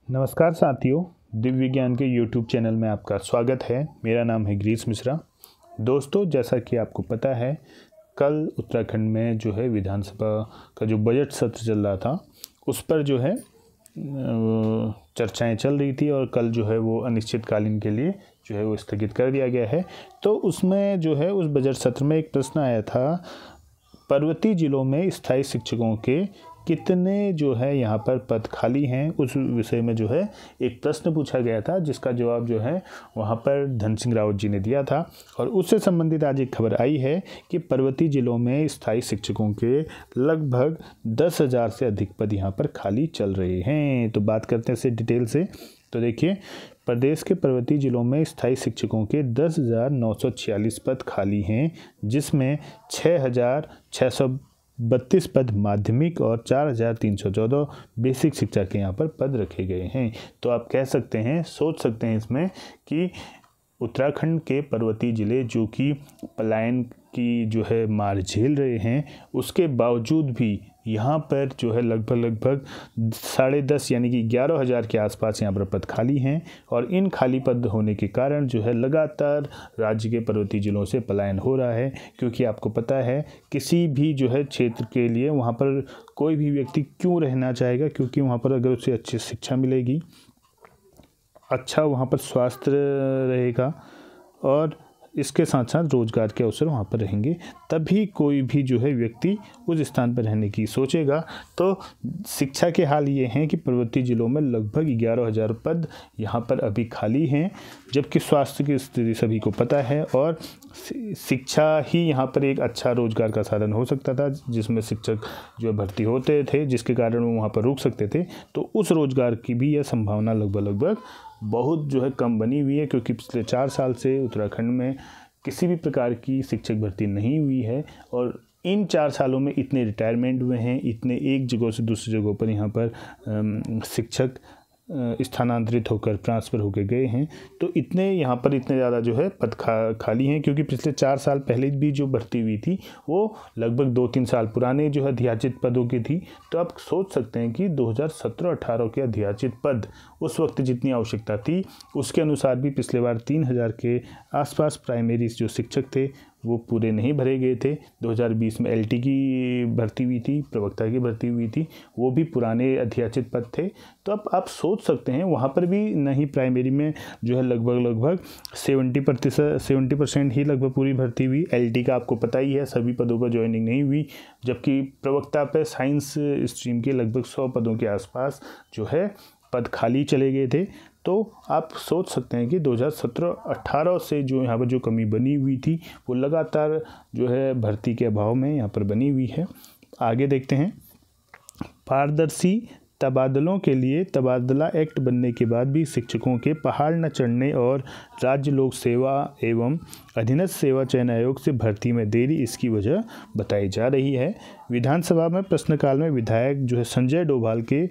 नमस्कार साथियों, दिव्य विज्ञान के YouTube चैनल में आपका स्वागत है। मेरा नाम है गिरीश मिश्रा। दोस्तों, जैसा कि आपको पता है, कल उत्तराखंड में जो है विधानसभा का जो बजट सत्र चल रहा था, उस पर जो है चर्चाएं चल रही थी और कल जो है वो अनिश्चितकालीन के लिए जो है वो स्थगित कर दिया गया है। तो उसमें जो है उस बजट सत्र में एक प्रश्न आया था, पर्वतीय जिलों में स्थायी शिक्षकों के कितने जो है यहाँ पर पद खाली हैं, उस विषय में जो है एक प्रश्न पूछा गया था, जिसका जवाब जो है वहाँ पर धन सिंह रावत जी ने दिया था। और उससे संबंधित आज एक खबर आई है कि पर्वतीय जिलों में स्थायी शिक्षकों के लगभग 10,000 से अधिक पद यहाँ पर खाली चल रहे हैं। तो बात करते हैं इसे डिटेल से। तो देखिए, प्रदेश के पर्वतीय जिलों में स्थायी शिक्षकों के 10,946 पद खाली हैं, जिसमें 6,632 पद माध्यमिक और 4,314 बेसिक शिक्षा के यहाँ पर पद रखे गए हैं। तो आप कह सकते हैं, सोच सकते हैं इसमें कि उत्तराखंड के पर्वतीय जिले जो कि पलायन की जो है मार झेल रहे हैं, उसके बावजूद भी यहाँ पर जो है लगभग 10.5 यानी कि 11,000 के आसपास यहाँ पर पद खाली हैं। और इन खाली पद होने के कारण जो है लगातार राज्य के पर्वतीय जिलों से पलायन हो रहा है, क्योंकि आपको पता है किसी भी जो है क्षेत्र के लिए वहाँ पर कोई भी व्यक्ति क्यों रहना चाहेगा, क्योंकि वहाँ पर अगर उसे अच्छी शिक्षा मिलेगी, अच्छा वहाँ पर स्वास्थ्य रहेगा और इसके साथ साथ रोजगार के अवसर वहाँ पर रहेंगे, तभी कोई भी जो है व्यक्ति उस स्थान पर रहने की सोचेगा। तो शिक्षा के हाल ये हैं कि पर्वतीय जिलों में लगभग 11,000 पद यहाँ पर अभी खाली हैं, जबकि स्वास्थ्य की स्थिति सभी को पता है और शिक्षा ही यहाँ पर एक अच्छा रोजगार का साधन हो सकता था, जिसमें शिक्षक जो भर्ती होते थे, जिसके कारण वो वहाँ पर रुक सकते थे। तो उस रोजगार की भी यह संभावना लगभग बहुत जो है कम बनी हुई है, क्योंकि पिछले 4 साल से उत्तराखंड में किसी भी प्रकार की शिक्षक भर्ती नहीं हुई है। और इन 4 सालों में इतने रिटायरमेंट हुए हैं, इतने एक जगह से दूसरी जगहों पर यहाँ पर शिक्षक स्थानांतरित होकर ट्रांसफ़र होकर गए हैं। तो इतने यहाँ पर इतने ज़्यादा जो है पद खाली हैं, क्योंकि पिछले 4 साल पहले भी जो भर्ती हुई थी वो लगभग 2-3 साल पुराने जो है अध्याचित पदों की थी। तो आप सोच सकते हैं कि 2017-18 के अध्याचित पद उस वक्त जितनी आवश्यकता थी, उसके अनुसार भी पिछले बार 3,000 के आसपास प्राइमरी जो शिक्षक थे वो पूरे नहीं भरे गए थे। 2020 में LT की भर्ती हुई थी, प्रवक्ता की भर्ती हुई थी, वो भी पुराने अध्याचित पद थे। तो अब आप सोच सकते हैं वहाँ पर भी नहीं, प्राइमरी में जो है लगभग 70% ही लगभग पूरी भर्ती हुई। LT का आपको पता ही है, सभी पदों पर ज्वाइनिंग नहीं हुई, जबकि प्रवक्ता पे साइंस स्ट्रीम के लगभग 100 पदों के आसपास जो है पद खाली चले गए थे। तो आप सोच सकते हैं कि 2017-18 से जो यहाँ पर जो कमी बनी हुई थी वो लगातार जो है भर्ती के अभाव में यहाँ पर बनी हुई है। आगे देखते हैं। पारदर्शी तबादलों के लिए तबादला एक्ट बनने के बाद भी शिक्षकों के पहाड़ न चढ़ने और राज्य लोक सेवा एवं अधीनस्थ सेवा चयन आयोग से भर्ती में देरी इसकी वजह बताई जा रही है। विधानसभा में प्रश्नकाल में विधायक जो है संजय डोभाल के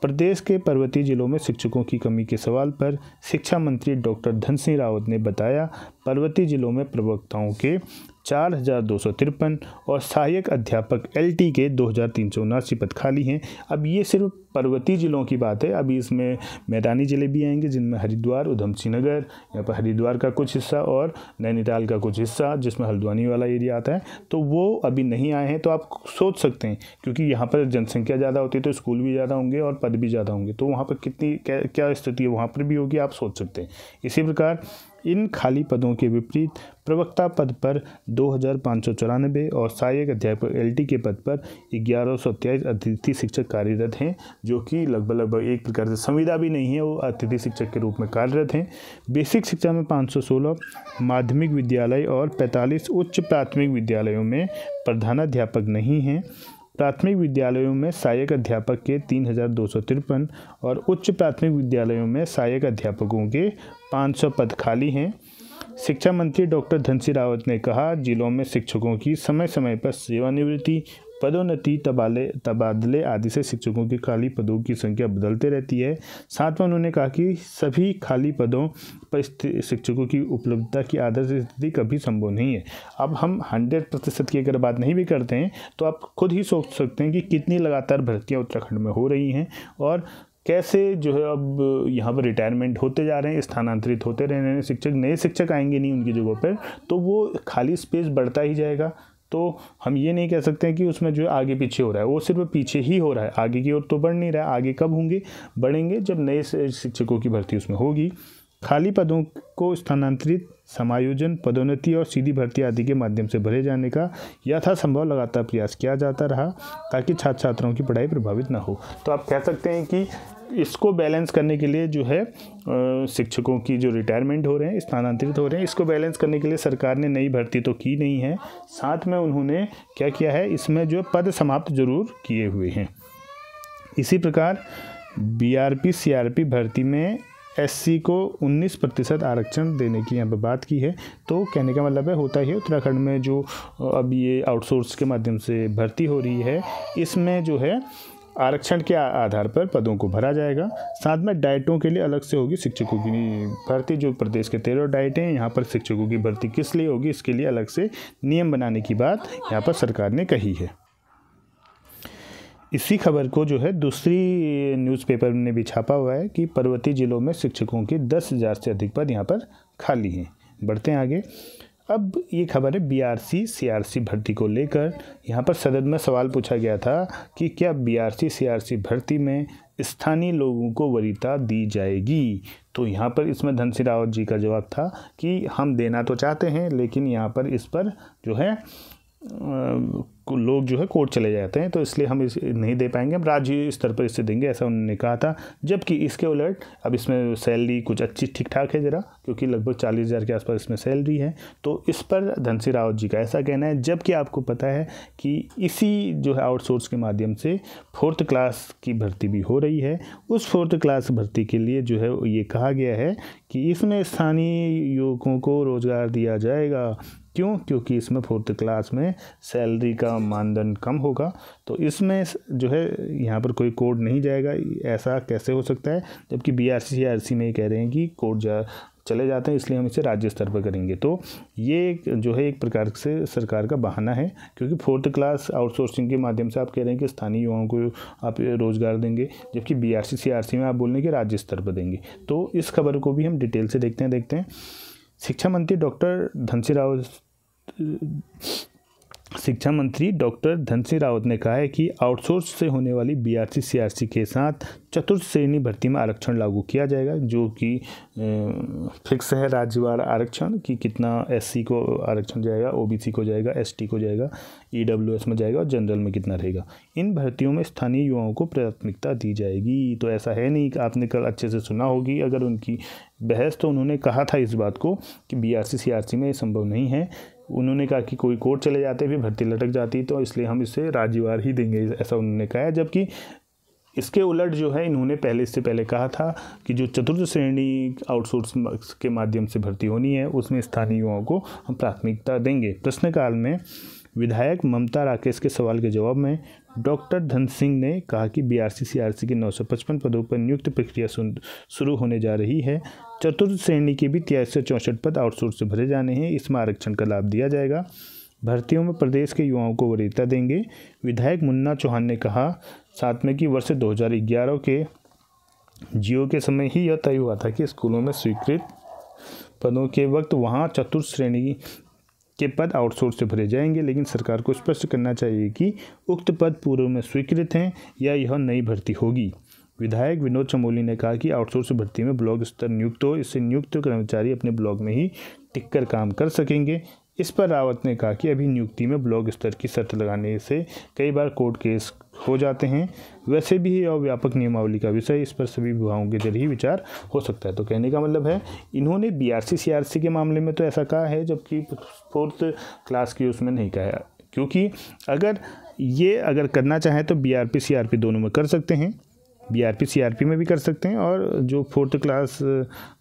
प्रदेश के पर्वतीय जिलों में शिक्षकों की कमी के सवाल पर शिक्षा मंत्री डॉक्टर धन सिंह रावत ने बताया, पर्वतीय जिलों में प्रवक्ताओं के 4,253 और सहायक अध्यापक LT के 2,379 पद खाली हैं। अब ये सिर्फ पर्वतीय जिलों की बात है, अभी इसमें मैदानी जिले भी आएंगे, जिनमें हरिद्वार, ऊधमसिंह नगर, यहाँ पर हरिद्वार का कुछ हिस्सा और नैनीताल का कुछ हिस्सा, जिसमें हल्द्वानी वाला एरिया आता है, तो वो अभी नहीं आए हैं। तो आप सोच सकते हैं, क्योंकि यहाँ पर जनसंख्या ज़्यादा होती है तो स्कूल भी ज़्यादा होंगे और पद भी ज़्यादा होंगे, तो वहाँ पर कितनी क्या स्थिति है वहाँ पर भी होगी, आप सोच सकते हैं। इसी प्रकार इन खाली पदों के विपरीत प्रवक्ता पद पर 2,594 और सहायक अध्यापक LT के पद पर 1,123 अतिथि शिक्षक कार्यरत हैं, जो कि लगभग एक प्रकार से संविदा भी नहीं है, वो अतिथि शिक्षक के रूप में कार्यरत हैं। बेसिक शिक्षा में 516 माध्यमिक विद्यालय और 45 उच्च प्राथमिक विद्यालयों में प्रधानाध्यापक नहीं हैं। प्राथमिक विद्यालयों में सहायक अध्यापक के 3,253 और उच्च प्राथमिक विद्यालयों में सहायक अध्यापकों के 500 पद खाली हैं। शिक्षा मंत्री डॉक्टर धन सिंह रावत ने कहा, जिलों में शिक्षकों की समय समय पर सेवानिवृत्ति, पदोन्नति, तबादले आदि से शिक्षकों के खाली पदों की संख्या बदलते रहती है। साथ में उन्होंने कहा कि सभी खाली पदों पर शिक्षकों की उपलब्धता की आदर्श स्थिति कभी संभव नहीं है। अब हम 100% की अगर बात नहीं भी करते हैं तो आप खुद ही सोच सकते हैं कि कितनी लगातार भर्तियां उत्तराखंड में हो रही हैं और कैसे जो है अब यहाँ पर रिटायरमेंट होते जा रहे हैं, स्थानांतरित होते रह रहे हैं शिक्षक, नए शिक्षक आएंगे नहीं उनकी जगहों पर, तो वो खाली स्पेस बढ़ता ही जाएगा। तो हम ये नहीं कह सकते हैं कि उसमें जो आगे पीछे हो रहा है, वो सिर्फ पीछे ही हो रहा है, आगे की ओर तो बढ़ नहीं रहा है। आगे कब होंगे, बढ़ेंगे जब नए शिक्षकों की भर्ती उसमें होगी। खाली पदों को स्थानांतरित, समायोजन, पदोन्नति और सीधी भर्ती आदि के माध्यम से भरे जाने का यथासंभव लगातार प्रयास किया जाता रहा ताकि छात्र छात्राओं की पढ़ाई प्रभावित न हो। तो आप कह सकते हैं कि इसको बैलेंस करने के लिए जो है शिक्षकों की जो रिटायरमेंट हो रहे हैं, स्थानांतरित हो रहे हैं, इसको बैलेंस करने के लिए सरकार ने नई भर्ती तो की नहीं है, साथ में उन्होंने क्या किया है, इसमें जो पद समाप्त जरूर किए हुए हैं। इसी प्रकार बीआरपी सीआरपी भर्ती में एससी को 19% आरक्षण देने की यहाँ पर बात की है। तो कहने का मतलब है, होता ही है उत्तराखंड में जो अब ये आउटसोर्स के माध्यम से भर्ती हो रही है, इसमें जो है आरक्षण के आधार पर पदों को भरा जाएगा। साथ में डाइटों के लिए अलग से होगी शिक्षकों की भर्ती। जो प्रदेश के 13 डाइट हैं, यहाँ पर शिक्षकों की भर्ती किस लिए होगी, इसके लिए अलग से नियम बनाने की बात यहाँ पर सरकार ने कही है। इसी खबर को जो है दूसरी न्यूज़पेपर ने भी छापा हुआ है कि पर्वतीय जिलों में शिक्षकों के 10,000 से अधिक पद यहाँ पर खाली हैं। बढ़ते हैं आगे। अब ये खबर है बीआरसी सीआरसी भर्ती को लेकर। यहाँ पर सदन में सवाल पूछा गया था कि क्या बीआरसी सीआरसी भर्ती में स्थानीय लोगों को वरीयता दी जाएगी। तो यहाँ पर इसमें धन सिंह रावत जी का जवाब था कि हम देना तो चाहते हैं, लेकिन यहाँ पर इस पर जो है लोग जो है कोर्ट चले जाते हैं, तो इसलिए हम इसे नहीं दे पाएंगे, हम राज्य स्तर पर इसे देंगे, ऐसा उन्होंने कहा था। जबकि इसके उलट अब इसमें सैलरी कुछ अच्छी ठीक ठाक है ज़रा, क्योंकि लगभग 40,000 के आसपास इसमें सैलरी है। तो इस पर धन सिंह रावत जी का ऐसा कहना है। जबकि आपको पता है कि इसी जो है आउटसोर्स के माध्यम से 4th क्लास की भर्ती भी हो रही है। उस 4th क्लास भर्ती के लिए जो है ये कहा गया है कि इसमें स्थानीय युवकों को रोज़गार दिया जाएगा। क्यों? क्योंकि इसमें 4th क्लास में सैलरी का मानदंड कम होगा, तो इसमें जो है यहाँ पर कोई कोड नहीं जाएगा। ऐसा कैसे हो सकता है, जबकि बीआरसी सीआरसी में ये कह रहे हैं कि कोड चले जाते हैं, इसलिए हम इसे राज्य स्तर पर करेंगे। तो ये जो है एक प्रकार से सरकार का बहाना है, क्योंकि 4th क्लास आउटसोर्सिंग के माध्यम से आप कह रहे हैं कि स्थानीय युवाओं को आप रोज़गार देंगे, जबकि बीआरसी सीआरसी में आप बोल रहे हैं कि राज्य स्तर पर देंगे। तो इस खबर को भी हम डिटेल से देखते हैं। शिक्षा मंत्री डॉक्टर धन सिंह रावत ने कहा है कि आउटसोर्स से होने वाली बीआरसी सीआरसी के साथ चतुर्थ श्रेणी भर्ती में आरक्षण लागू किया जाएगा, जो कि फिक्स है राज्यवार आरक्षण कि कितना एससी को आरक्षण जाएगा, ओबीसी को जाएगा, एसटी को जाएगा, ईडब्ल्यूएस में जाएगा और जनरल में कितना रहेगा। इन भर्तियों में स्थानीय युवाओं को प्राथमिकता दी जाएगी। तो ऐसा है नहीं, आपने कल अच्छे से सुना होगी अगर उनकी बहस, तो उन्होंने कहा था इस बात को कि बीआरसी सीआरसी में ये संभव नहीं है। उन्होंने कहा कि कोई कोर्ट चले जाते फिर भर्ती लटक जाती, तो इसलिए हम इसे राज्यवार ही देंगे, ऐसा उन्होंने कहा है। जबकि इसके उलट जो है इन्होंने इससे पहले कहा था कि जो चतुर्थ श्रेणी आउटसोर्स के माध्यम से भर्ती होनी है, उसमें स्थानीय युवाओं को हम प्राथमिकता देंगे। प्रश्नकाल में विधायक ममता राकेश के सवाल के जवाब में डॉक्टर धन सिंह ने कहा कि बीआरसी सीआरसी के 955 पदों पर नियुक्ति प्रक्रिया शुरू होने जा रही है। चतुर्थ श्रेणी के भी 83 से 64 पद आउटसोर्स से भरे जाने हैं, इसमें आरक्षण का लाभ दिया जाएगा। भर्तियों में प्रदेश के युवाओं को वरीयता देंगे। विधायक मुन्ना चौहान ने कहा साथ में कि वर्ष 2011 के जियो के समय ही यह तय हुआ था कि स्कूलों में स्वीकृत पदों के वक्त वहां चतुर्थ श्रेणी के पद आउटसोर्स से भरे जाएंगे, लेकिन सरकार को स्पष्ट करना चाहिए कि उक्त पद पूर्व में स्वीकृत हैं या यह नई भर्ती होगी। विधायक विनोद चमोली ने कहा कि आउटसोर्स भर्ती में ब्लॉक स्तर नियुक्त हो, इससे नियुक्त कर्मचारी अपने ब्लॉक में ही टिक कर काम कर सकेंगे। इस पर रावत ने कहा कि अभी नियुक्ति में ब्लॉक स्तर की शर्त लगाने से कई बार कोर्ट केस हो जाते हैं। वैसे भी यह व्यापक नियमावली का विषय, इस पर सभी विभागों के जरिए विचार हो सकता है। तो कहने का मतलब है इन्होंने बीआरसी सीआरसी के मामले में तो ऐसा कहा है, जबकि 4th क्लास की उसमें नहीं कहा है। क्योंकि अगर करना चाहें तो बीआरपी सीआरपी दोनों में कर सकते हैं, बीआरपी सीआरपी में भी कर सकते हैं और जो 4th क्लास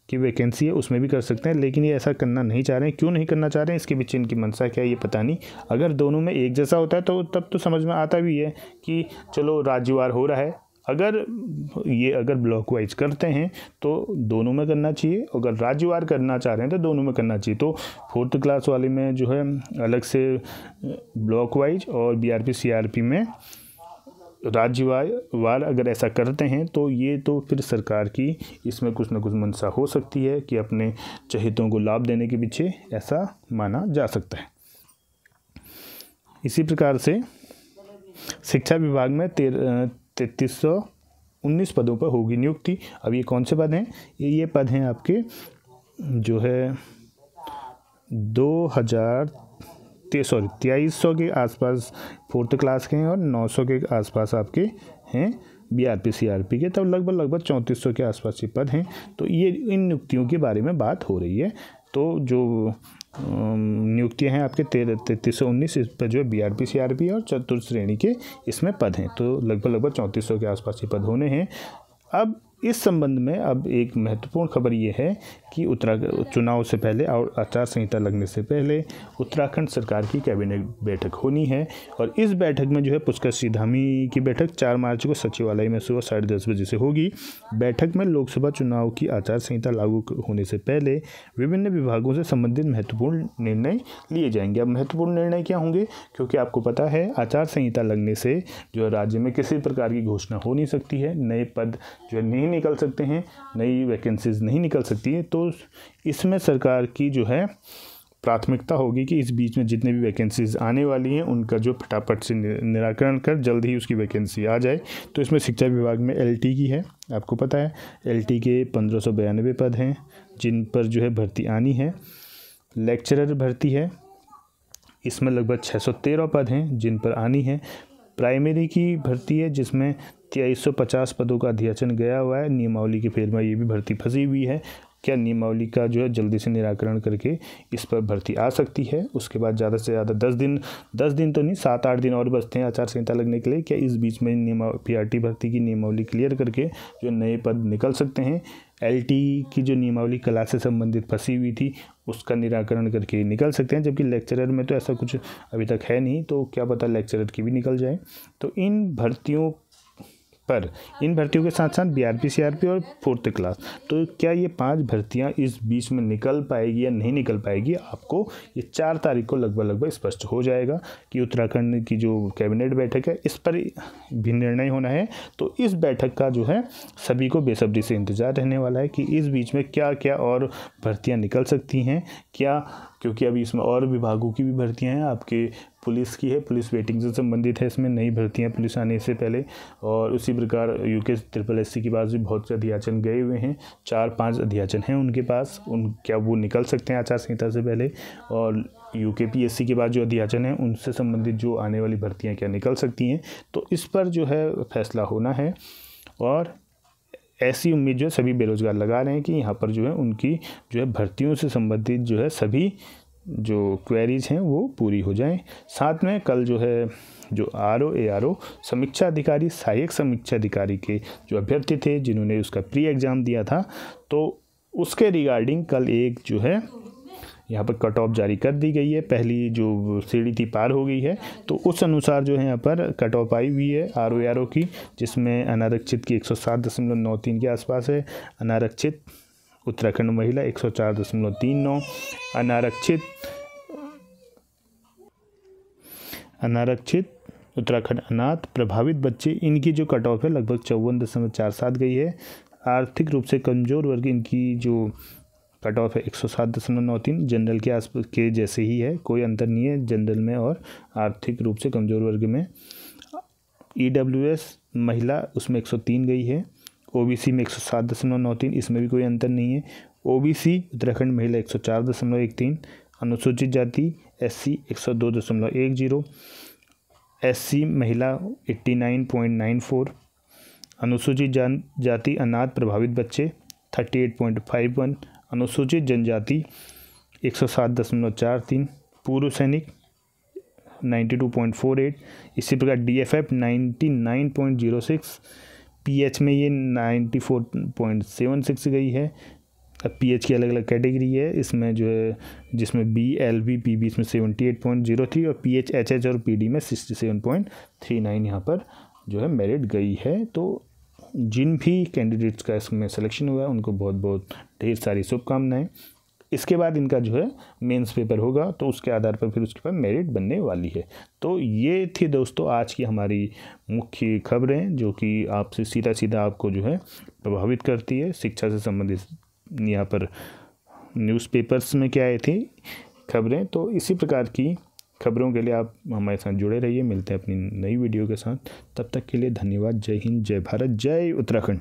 की वैकेंसी है उसमें भी कर सकते हैं। लेकिन ये ऐसा करना नहीं चाह रहे हैं। क्यों नहीं करना चाह रहे हैं, इसके पीछे इनकी मंशा क्या है ये पता नहीं। अगर दोनों में एक जैसा होता है तो तब तो समझ में आता भी है कि चलो राज्यवार हो रहा है। अगर ब्लॉक वाइज करते हैं तो दोनों में करना चाहिए, अगर राज्यवार करना चाह रहे हैं तो दोनों में करना चाहिए। तो 4th क्लास वाले में जो है अलग से ब्लॉक वाइज और बीआरपी सीआरपी में राज्यवार अगर ऐसा करते हैं तो ये तो फिर सरकार की इसमें कुछ ना कुछ मंशा हो सकती है कि अपने चहेतों को लाभ देने के पीछे ऐसा माना जा सकता है। इसी प्रकार से शिक्षा विभाग में 3319 पदों पर होगी नियुक्ति। अब ये कौन से पद हैं? ये पद हैं आपके जो है 2300 के आसपास 4th क्लास के हैं और 900 के आसपास आपके हैं BRP CRP के, तब लगभग 3400 के आसपास ये पद हैं। तो ये इन नियुक्तियों के बारे में बात हो रही है। तो जो नियुक्तियां हैं आपके 3319 इस पर जो है BRP CRP और चतुर्थ श्रेणी के इसमें पद हैं, तो लगभग 3400 के आसपास ये पद होने हैं। अब इस संबंध में अब एक महत्वपूर्ण खबर ये है कि चुनाव से पहले और आचार संहिता लगने से पहले उत्तराखंड सरकार की कैबिनेट बैठक होनी है और इस बैठक में जो है पुष्कर सिंह धामी की बैठक 4 मार्च को सचिवालय में सुबह 10:30 बजे से होगी। बैठक में लोकसभा चुनाव की आचार संहिता लागू होने से पहले विभिन्न विभागों से संबंधित महत्वपूर्ण निर्णय लिए जाएंगे। अब महत्वपूर्ण निर्णय क्या होंगे? क्योंकि आपको पता है आचार संहिता लगने से जो राज्य में किसी प्रकार की घोषणा हो नहीं सकती है, नए पद जो नहीं निकल सकते हैं, नई वैकेंसीज नहीं निकल सकती है। तो इसमें सरकार की जो है प्राथमिकता होगी कि इस बीच में जितने भी वैकेंसीज आने वाली हैं उनका जो फटाफट से निराकरण कर जल्द ही उसकी वैकेंसी आ जाए। तो इसमें शिक्षा विभाग में LT की है, आपको पता है LT के 1592 पद हैं जिन पर जो है भर्ती आनी है। लेक्चरर भर्ती है, इसमें लगभग 613 पद हैं जिन पर आनी है। प्राइमरी की भर्ती है जिसमें 2350 पदों का अध्याचन गया हुआ है। नियमावली के फेर में ये भी भर्ती फंसी हुई है। क्या नियमावली का जो है जल्दी से निराकरण करके इस पर भर्ती आ सकती है? उसके बाद ज़्यादा से ज़्यादा 10 दिन तो नहीं, 7-8 दिन और बचते हैं आचार संहिता लगने के लिए। क्या इस बीच में PRT भर्ती की नियमावली क्लियर करके जो नए पद निकल सकते हैं? LT की जो नियमावली कला से संबंधित फंसी हुई थी उसका निराकरण करके निकल सकते हैं, जबकि लेक्चरर में तो ऐसा कुछ अभी तक है नहीं, तो क्या पता लेक्चरर की भी निकल जाए। तो इन भर्तियों के साथ साथ BRP CRP और 4th क्लास, तो क्या ये 5 भर्तियां इस बीच में निकल पाएगी या नहीं निकल पाएगी? आपको ये 4 तारीख को लगभग स्पष्ट हो जाएगा कि उत्तराखंड की जो कैबिनेट बैठक है इस पर भी निर्णय होना है। तो इस बैठक का जो है सभी को बेसब्री से इंतज़ार रहने वाला है कि इस बीच में क्या क्या और भर्तियाँ निकल सकती हैं क्या, क्योंकि अभी इसमें और विभागों की भी भर्तियां हैं। आपके पुलिस की है, पुलिस वेटिंग से संबंधित है, इसमें नई भर्तियां पुलिस आने से पहले। और उसी प्रकार UK SSS के पास भी बहुत से अध्याचन गए हुए हैं, 4-5 अध्याचन हैं उनके पास, क्या वो निकल सकते हैं आचार संहिता से पहले? और UKPSC के बाद जो अध्याचन है उनसे संबंधित जो आने वाली भर्तियाँ क्या निकल सकती हैं? तो इस पर जो है फैसला होना है और ऐसी उम्मीद जो है सभी बेरोजगार लगा रहे हैं कि यहाँ पर जो है उनकी जो है भर्तियों से संबंधित जो है सभी जो क्वेरीज हैं वो पूरी हो जाएं। साथ में कल जो है जो RO समीक्षा अधिकारी, सहायक समीक्षा अधिकारी के जो अभ्यर्थी थे जिन्होंने उसका प्री एग्ज़ाम दिया था, तो उसके रिगार्डिंग कल एक जो है यहाँ पर कट ऑफ जारी कर दी गई है। पहली जो सीढ़ी थी पार हो गई है, तो उस अनुसार जो है यहाँ पर कट ऑफ आई हुई है RO की, जिसमें अनारक्षित की 107.93 के आसपास है, अनारक्षित उत्तराखंड महिला 104.39, अनारक्षित उत्तराखंड अनाथ प्रभावित बच्चे, इनकी जो कट ऑफ है लगभग 54.47 गई है। आर्थिक रूप से कमज़ोर वर्ग, इनकी जो कट ऑफ है 107.93, जनरल के आसपास के जैसे ही है, कोई अंतर नहीं है जनरल में और आर्थिक रूप से कमज़ोर वर्ग में। EWS महिला उसमें 103 गई है, OBC में 107.93, इसमें भी कोई अंतर नहीं है। OBC उत्तराखंड महिला 104.13, अनुसूचित जाति SC 102.10, SC महिला 89.94, अनुसूचित जाति अनाथ प्रभावित बच्चे 38.51, अनुसूचित जनजाति 107.43, पूर्व सैनिक 92.48, इसी प्रकार DFF 99.06, PH में ये 94.76 गई है। अब PH की अलग अलग कैटेगरी है इसमें जो है, जिसमें B, LB, PB इसमें 78.03 और PH, HH और PD में 67.39 यहाँ पर जो है मेरिट गई है। तो जिन भी कैंडिडेट्स का इसमें सिलेक्शन हुआ है उनको बहुत बहुत ढेर सारी शुभकामनाएं। इसके बाद इनका जो है मेंस पेपर होगा, तो उसके आधार पर फिर उसके बाद मेरिट बनने वाली है। तो ये थी दोस्तों आज की हमारी मुख्य खबरें, जो कि आपसे सीधा सीधा आपको जो है प्रभावित करती है शिक्षा से संबंधित। यहाँ पर न्यूज़पेपर्स में क्या आई थी खबरें। तो इसी प्रकार की खबरों के लिए आप हमारे साथ जुड़े रहिए। मिलते हैं अपनी नई वीडियो के साथ, तब तक के लिए धन्यवाद। जय हिंद, जय भारत, जय उत्तराखंड।